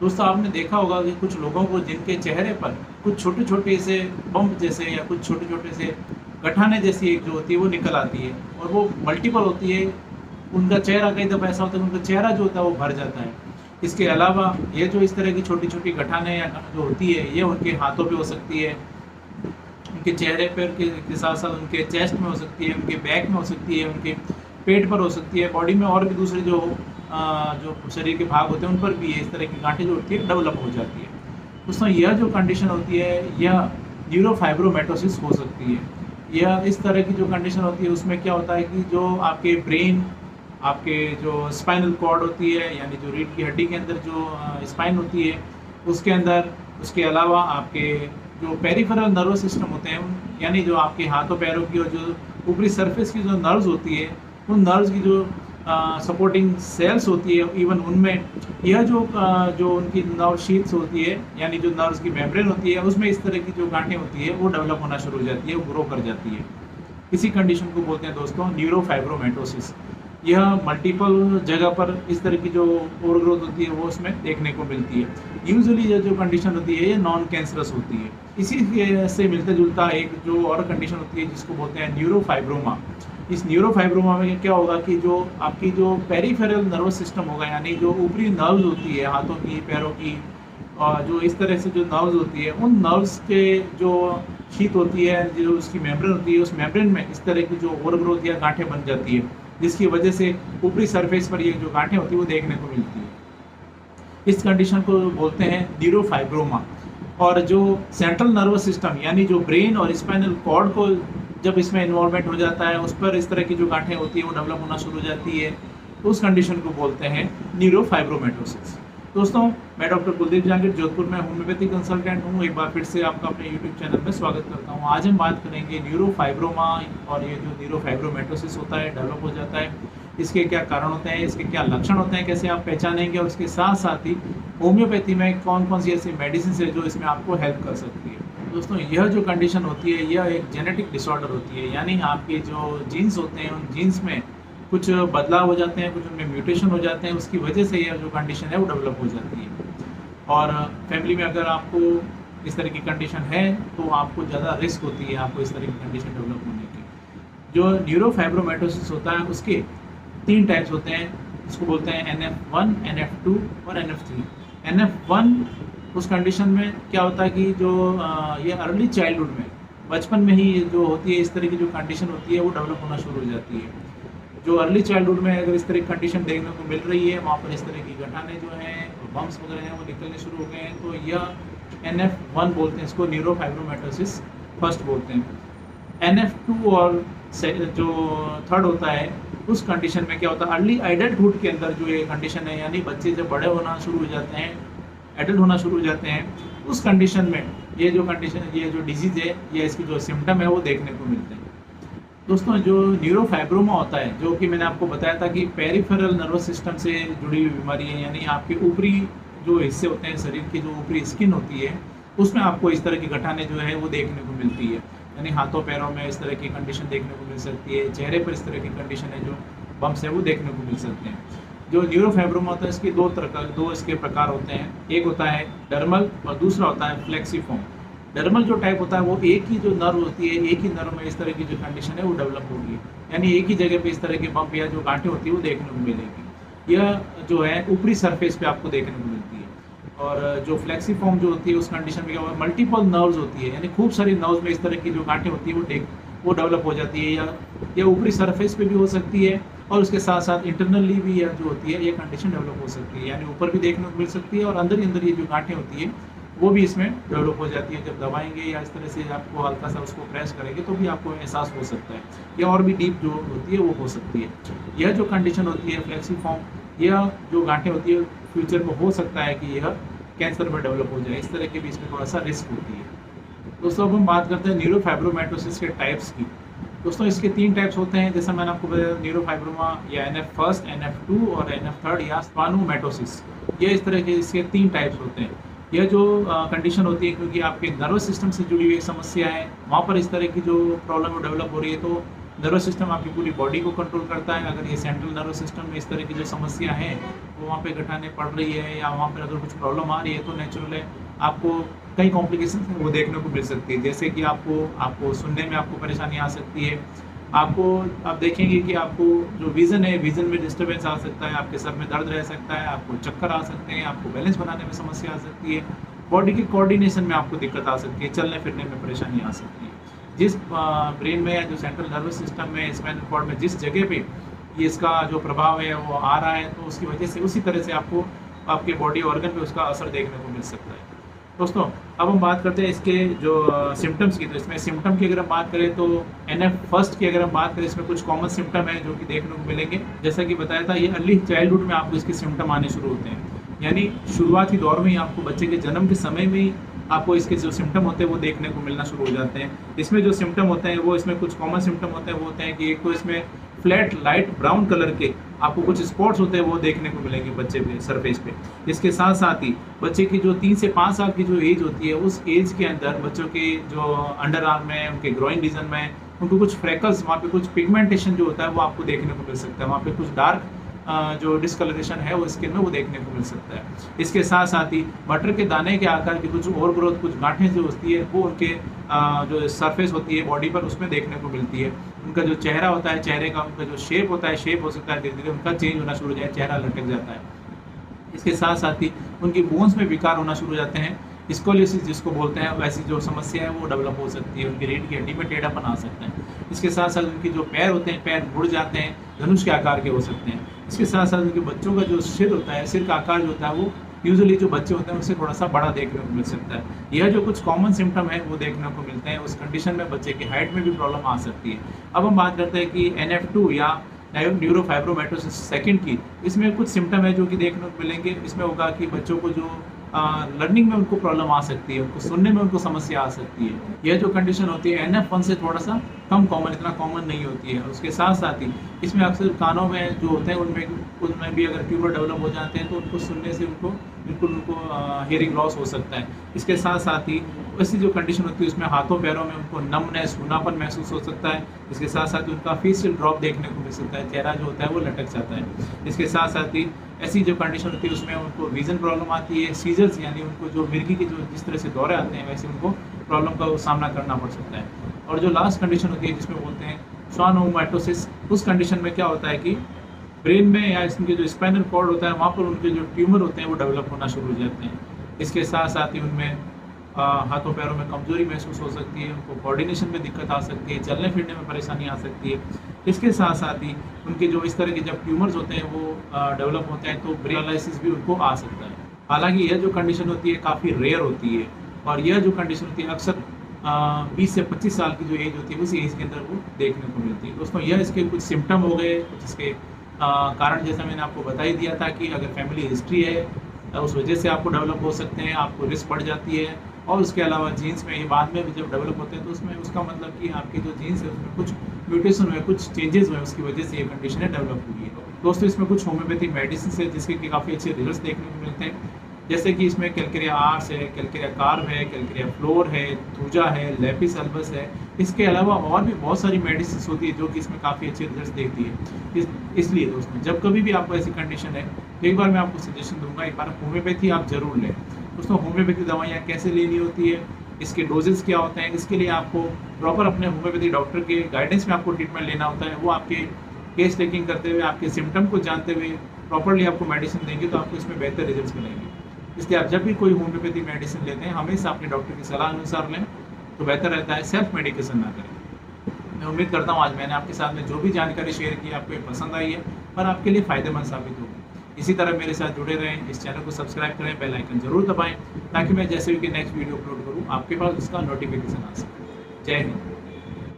दोस्तों आपने देखा होगा कि कुछ लोगों को जिनके चेहरे पर कुछ छोटे-छोटे से बम्प जैसे या कुछ छोटे-छोटे से गठाने जैसी एक जो होती है वो निकल आती है और वो मल्टीपल होती है। उनका चेहरा कई दफ़ा ऐसा होता है कि उनका चेहरा जो होता है वो भर जाता है। इसके अलावा ये जो इस तरह की छोटी-छोटी गठाने या जो होती है ये उनके हाथों पे हो सकती है, उनके चेहरे पर के साथ-साथ उनके चेस्ट में हो सकती है, उनके बैक में हो सकती है, उनके पेट पर हो सकती है, बॉडी में और भी दूसरे जो शरीर के भाग होते हैं उन पर भी इस तरह की गांठें जो होती है डेवलप हो जाती है। दोस्तों यह जो कंडीशन होती है यह न्यूरोफाइब्रोमेटोसिस हो सकती है। यह इस तरह की जो कंडीशन होती है उसमें क्या होता है कि जो आपके ब्रेन, आपके जो स्पाइनल कॉर्ड होती है यानी जो रीढ़ की हड्डी के अंदर जो स्पाइन होती है उसके अंदर, उसके अलावा आपके जो पेरिफेरल नर्वस सिस्टम होते हैं यानी जो आपके हाथों पैरों की और जो ऊपरी सरफेस की जो नर्व्स होती है उन नर्व्स की जो सपोर्टिंग सेल्स होती है इवन उनमें यह जो उनकी नर्व शीट्स होती है यानी जो नर्व्स की मेम्ब्रेन होती है उसमें इस तरह की जो गांठें होती है वो डेवलप होना शुरू हो जाती है, वो ग्रो कर जाती है। इसी कंडीशन को बोलते हैं दोस्तों न्यूरोफाइब्रोमेटोसिस। यह मल्टीपल जगह पर इस तरह की जो ओवर ग्रोथ होती है वो उसमें देखने को मिलती है। यूजुअली ये जो कंडीशन होती है ये नॉन कैंसरस होती है। इसी से मिलता जुलता एक जो और कंडीशन होती है जिसको बोलते हैं न्यूरोफाइब्रोमा। इस न्यूरोफाइब्रोमा में क्या होगा कि जो आपकी जो पेरिफेरल नर्वस सिस्टम होगा यानी जो ऊपरी नर्व्स होती है हाथों की, पैरों की, और जो इस तरह से जो नर्व्स होती है उन नर्व्स के जो शीत होती है, जो उसकी मेम्ब्रेन होती है, उस मेम्ब्रेन में इस तरह की जो ओवरग्रोथ या गांठें बन जाती है जिसकी वजह से ऊपरी सरफेस पर ये जो गांठें होती है वो देखने को मिलती है। इस कंडीशन को बोलते हैं न्यूरोफाइब्रोमा। और जो सेंट्रल नर्वस सिस्टम यानी जो ब्रेन और स्पाइनल कॉर्ड को जब इसमें इन्वॉल्वमेंट हो जाता है उस पर इस तरह की जो गांठें होती है वो डेवलप होना शुरू हो जाती है, तो उस कंडीशन को बोलते हैं न्यूरोफाइब्रोमेटोसिस। दोस्तों मैं डॉक्टर कुलदीप जहांगीर जोधपुर में होम्योपैथी कंसल्टेंट हूँ। एक बार फिर से आपका अपने यूट्यूब चैनल में स्वागत करता हूँ। आज हम बात करेंगे न्यूरोफाइब्रोमा और ये जो न्यूरोफाइब्रोमेटोसिस होता है, डेवलप हो जाता है, इसके क्या कारण होते हैं, इसके क्या लक्षण होते हैं, कैसे आप पहचानेंगे और इसके साथ साथ ही होम्योपैथी में कौन कौन सी ऐसी मेडिसिन है जो इसमें आपको हेल्प कर सकती है। दोस्तों यह जो कंडीशन होती है यह एक जेनेटिक डिसऑर्डर होती है यानी आपके जो जीन्स होते हैं उन जीन्स में कुछ बदलाव हो जाते हैं, कुछ उनमें म्यूटेशन हो जाते हैं, उसकी वजह से यह जो कंडीशन है वो डेवलप हो जाती है। और फैमिली में अगर आपको इस तरह की कंडीशन है तो आपको ज़्यादा रिस्क होती है आपको इस तरह की कंडीशन डेवलप होने की। जो न्यूरोफाइब्रोमेटोसिस होता है उसके 3 टाइप्स होते हैं, इसको बोलते हैं NF1, NF2 और NF3। NF1 उस कंडीशन में क्या होता है कि जो ये अर्ली चाइल्डहुड में, बचपन में ही जो होती है इस तरह की जो कंडीशन होती है वो डेवलप होना शुरू हो जाती है। जो अर्ली चाइल्डहुड में अगर इस तरह की कंडीशन देखने को मिल रही है वहाँ पर इस तरह की गठाने जो हैं बम्प्स वगैरह हैं वो निकलने शुरू हो गए हैं, तो यह NF1 बोलते हैं, इसको न्यूरोफाइब्रोमेटोसिस फर्स्ट बोलते हैं। NF2 और जो थर्ड होता है उस कंडीशन में क्या होता है, अर्ली एडल्टहुड के अंदर जो ये कंडीशन है यानी बच्चे जब बड़े होना शुरू हो जाते हैं, एडल्ट होना शुरू हो जाते हैं, उस कंडीशन में ये जो कंडीशन, ये जो डिजीज़ है या इसकी जो सिम्टम है वो देखने को मिलते हैं। दोस्तों जो न्यूरोफाइब्रोमा होता है जो कि मैंने आपको बताया था कि पेरिफेरल नर्वस सिस्टम से जुड़ी हुई बीमारी है यानी आपके ऊपरी जो हिस्से होते हैं शरीर की, जो ऊपरी स्किन होती है उसमें आपको इस तरह की गठाने जो है वो देखने को मिलती है, यानी हाथों पैरों में इस तरह की कंडीशन देखने को मिल सकती है, चेहरे पर इस तरह की कंडीशन है जो बम्प्स है वो देखने को मिल सकते हैं। जो न्यूरोफाइब्रोमा होता है इसके दो इसके प्रकार होते हैं, एक होता है डर्मल और दूसरा होता है फ्लेक्सिफॉर्म। डर्मल जो टाइप होता है वो एक ही जो नर्व होती है, एक ही नर्व में इस तरह की जो कंडीशन है वो डेवलप होगी, यानी एक ही जगह पे इस तरह के बम्प या जो गांठें होती है वो देखने को मिलेगी। यह जो है ऊपरी सरफेस पे आपको देखने को मिलती है। और जो फ्लेक्सीफॉर्म जो होती है उस कंडीशन में क्या होगा, मल्टीपल नर्व्स होती है यानी खूब सारी नर्व्स में इस तरह की जो गांठें होती है वो डेवलप हो जाती है, या ऊपरी सरफेस पे भी हो सकती है और उसके साथ साथ इंटरनली भी यह जो होती है ये कंडीशन डेवलप हो सकती है, यानी ऊपर भी देखने को मिल सकती है और अंदर ही अंदर ये जो गांठें होती है वो भी इसमें डेवलप हो जाती है। जब दबाएंगे या इस तरह से आपको हल्का सा उसको प्रेस करेंगे तो भी आपको एहसास हो सकता है, या और भी डीप जो होती है वो हो सकती है। यह जो कंडीशन होती है फ्लेक्सीफॉर्म, यह जो गांठें होती है फ्यूचर में हो सकता है कि यह कैंसर में डेवलप हो जाए, इस तरह की भी इसमें थोड़ा सा रिस्क होती है। दोस्तों अब हम बात करते हैं न्यूरोफाइब्रोमेटोसिस के टाइप्स की। दोस्तों इसके 3 टाइप्स होते हैं, जैसा मैंने आपको बताया, न्यूरोफाइब्रोमा या NF1, NF2 और NF3 या स्वानोमेटोसिस, ये इस तरह के इसके 3 टाइप्स होते हैं। यह जो कंडीशन होती है क्योंकि आपके नर्वस सिस्टम से जुड़ी हुई एक समस्या है, वहाँ पर इस तरह की जो प्रॉब्लम डेवलप हो रही है, तो नर्वस सिस्टम आपकी पूरी बॉडी को कंट्रोल करता है। अगर ये सेंट्रल नर्वस सिस्टम में इस तरह की जो समस्या है वो वहाँ पे गठाने पड़ रही है या वहाँ पर अगर कुछ प्रॉब्लम आ रही है तो नेचुरल है आपको कई कॉम्प्लिकेशन वो देखने को मिल सकती है। जैसे कि आपको आपको सुनने में आपको परेशानी आ सकती है, आपको आप देखेंगे कि आपको जो विज़न है, विज़न में डिस्टर्बेंस आ सकता है, आपके सर में दर्द रह सकता है, आपको चक्कर आ सकते हैं, आपको बैलेंस बनाने में समस्या आ सकती है, बॉडी के कोऑर्डिनेशन में आपको दिक्कत आ सकती है, चलने फिरने में परेशानी आ सकती है। जिस ब्रेन में या जो सेंट्रल नर्वस सिस्टम में, स्पाइनल कॉर्ड में जिस जगह पे ये इसका जो प्रभाव है वो आ रहा है, तो उसकी वजह से उसी तरह से आपको आपके बॉडी ऑर्गन पे उसका असर देखने को मिल सकता है। दोस्तों, अब हम बात करते हैं इसके जो सिम्टम्स की। तो इसमें सिम्टम की अगर हम बात करें तो NF फर्स्ट की अगर हम बात करें, इसमें कुछ कॉमन सिम्टम है जो कि देखने को मिलेंगे। जैसा कि बताया था, ये अर्ली चाइल्डहुड में आपको इसके सिम्टम आने शुरू होते हैं, यानी शुरुआती दौर में ही आपको बच्चे के जन्म के समय में ही आपको इसके जो सिम्टम होते हैं वो देखने को मिलना शुरू हो जाते हैं। इसमें जो सिम्टम होते हैं वो इसमें कुछ कॉमन सिम्टम होते हैं, वो होते हैं कि एक तो इसमें फ्लैट लाइट ब्राउन कलर के आपको कुछ स्पॉट्स होते हैं वो देखने को मिलेंगे बच्चे पे सरफेस पे। इसके साथ साथ ही बच्चे की जो 3 से 5 साल की जो एज होती है, उस एज के अंदर बच्चों के जो अंडर आर्म में, उनके ग्रोइन रीजन में, उनको कुछ फ्रैकल्स, वहाँ पे कुछ पिगमेंटेशन जो होता है वो आपको देखने को मिल सकता है। वहाँ पे कुछ डार्क जो डिस्कलरेशन है वो स्किन में वो देखने को मिल सकता है। इसके साथ साथ ही मटर के दाने के आकार की कुछ और ग्रोथ, कुछ गांठें जो होती है वो उनके जो सरफेस होती है बॉडी पर उसमें देखने को मिलती है। उनका जो चेहरा होता है, चेहरे का उनका जो शेप होता है, शेप हो सकता है धीरे धीरे उनका चेंज होना शुरू हो जाए, चेहरा लटक जाता है। इसके साथ साथ ही उनकी बोन्स में विकार होना शुरू हो जाते हैं। स्कोलियोसिस जिसको बोलते हैं, वैसी जो समस्या है वो डेवलप हो सकती है। उनकी रीढ़ की हड्डी में टेढ़ापन आ सकता है। इसके साथ साथ उनके जो पैर होते हैं, पैर मुड़ जाते हैं, धनुष के आकार के हो सकते हैं। इसके साथ साथ उनके बच्चों का जो सिर होता है, सिर का आकार जो होता है वो यूजुअली जो बच्चे होते हैं उससे थोड़ा सा बड़ा देखने को मिल सकता है। यह जो कुछ कॉमन सिम्टम है वो देखने को मिलते हैं। उस कंडीशन में बच्चे की हाइट में भी प्रॉब्लम आ सकती है। अब हम बात करते हैं कि NF2 या न्यूरोफाइब्रोमैटोसिस सेकंड की। इसमें कुछ सिम्टम है जो कि देखने को मिलेंगे। इसमें होगा कि बच्चों को जो लर्निंग में उनको प्रॉब्लम आ सकती है, उनको सुनने में उनको समस्या आ सकती है। यह जो कंडीशन होती है NF1 से थोड़ा सा कम कॉमन, इतना कॉमन नहीं होती है। उसके साथ साथ ही इसमें अक्सर कानों में जो होते हैं उनमें भी अगर ट्यूमर डेवलप हो जाते हैं तो उनको सुनने से उनको हियरिंग लॉस हो सकता है। इसके साथ साथ ही ऐसी जो कंडीशन होती है उसमें हाथों पैरों में उनको नमनेस, सूनापन महसूस हो सकता है। इसके साथ साथ उनका फेशियल ड्रॉप देखने को मिल सकता है, चेहरा जो होता है वो लटक जाता है। इसके साथ साथ ही ऐसी जो कंडीशन होती है उसमें उनको विजन प्रॉब्लम आती है, सीजर्स यानी उनको जो मिर्गी के जो जिस तरह से दौरे आते हैं वैसे उनको प्रॉब्लम का सामना करना पड़ सकता है। और जो लास्ट कंडीशन होती है जिसमें बोलते हैं श्वानोमाइटोसिस, उस कंडीशन में क्या होता है कि ब्रेन में या इसके जो स्पाइनल कॉर्ड होता है वहाँ पर उनके जो ट्यूमर होते हैं वो डेवलप होना शुरू हो जाते हैं। इसके साथ साथ ही उनमें हाथों पैरों में कमजोरी महसूस हो सकती है, उनको कोऑर्डिनेशन में दिक्कत आ सकती है, चलने फिरने में परेशानी आ सकती है। इसके साथ साथ ही उनके जो इस तरह के जब ट्यूमर्स होते हैं वो डेवलप होते हैं तो ब्रेन पैरालिसिस भी उनको आ सकता है। हालांकि यह जो कंडीशन होती है काफ़ी रेयर होती है और यह जो कंडीशन होती है अक्सर 20 से 25 साल की जो एज होती है उसी एज के अंदर वो देखने को मिलती है। दोस्तों, यह इसके कुछ सिम्टम हो गए, कुछ इसके कारण जैसा मैंने आपको बता ही दिया था कि अगर फैमिली हिस्ट्री है उस वजह से आपको डेवलप हो सकते हैं, आपको रिस्क बढ़ जाती है। और उसके अलावा जीन्स में ये बाद में भी जब डेवलप होते हैं तो उसमें उसका मतलब कि आपके जो जीन्स है उसमें कुछ म्यूटेशन हुए, कुछ चेंजेस हुए, उसकी वजह से ये कंडीशन डेवलप हुई है। दोस्तों, इसमें कुछ होम्योपैथिक मेडिसिन है जिसके कि काफ़ी अच्छे रिजल्ट देखने को मिलते हैं। जैसे कि इसमें कैलकेरिया आर्स है, कैलकेरिया कार्ब है, कैलकेरिया फ्लोर है, थूजा है, लेपिस अल्बस है। इसके अलावा और भी बहुत सारी मेडिसिन होती है जो कि इसमें काफ़ी अच्छे रिजल्ट देती है। इसलिए दोस्तों, जब कभी भी आपको ऐसी कंडीशन है एक बार मैं आपको सजेशन दूंगा, एक बार होम्योपैथी आप जरूर लें। दोस्तों, होम्योपैथी दवाइयाँ कैसे लेनी होती है, इसके डोजेस क्या होते हैं, इसके लिए आपको प्रॉपर अपने होम्योपैथी डॉक्टर के गाइडेंस में आपको ट्रीटमेंट लेना होता है। वो आपके केस टेकिंग करते हुए, आपके सिम्टम को जानते हुए प्रॉपरली आपको मेडिसिन देंगे तो आपको इसमें बेहतर रिजल्ट मिलेंगे। इसलिए आप जब भी कोई होम्योपैथी मेडिसिन लेते हैं हमेशा अपने डॉक्टर की सलाह अनुसार लें तो बेहतर रहता है, सेल्फ मेडिकेशन ना करें। मैं उम्मीद करता हूँ आज मैंने आपके साथ में जो भी जानकारी शेयर की आपको ये पसंद आई है और आपके लिए फ़ायदेमंद साबित होगी। इसी तरह मेरे साथ जुड़े रहें, इस चैनल को सब्सक्राइब करें, बेल आइकन जरूर दबाएं ताकि मैं जैसे भी नेक्स्ट वीडियो अपलोड करूँ आपके पास उसका नोटिफिकेशन आ सके। जय हिंद।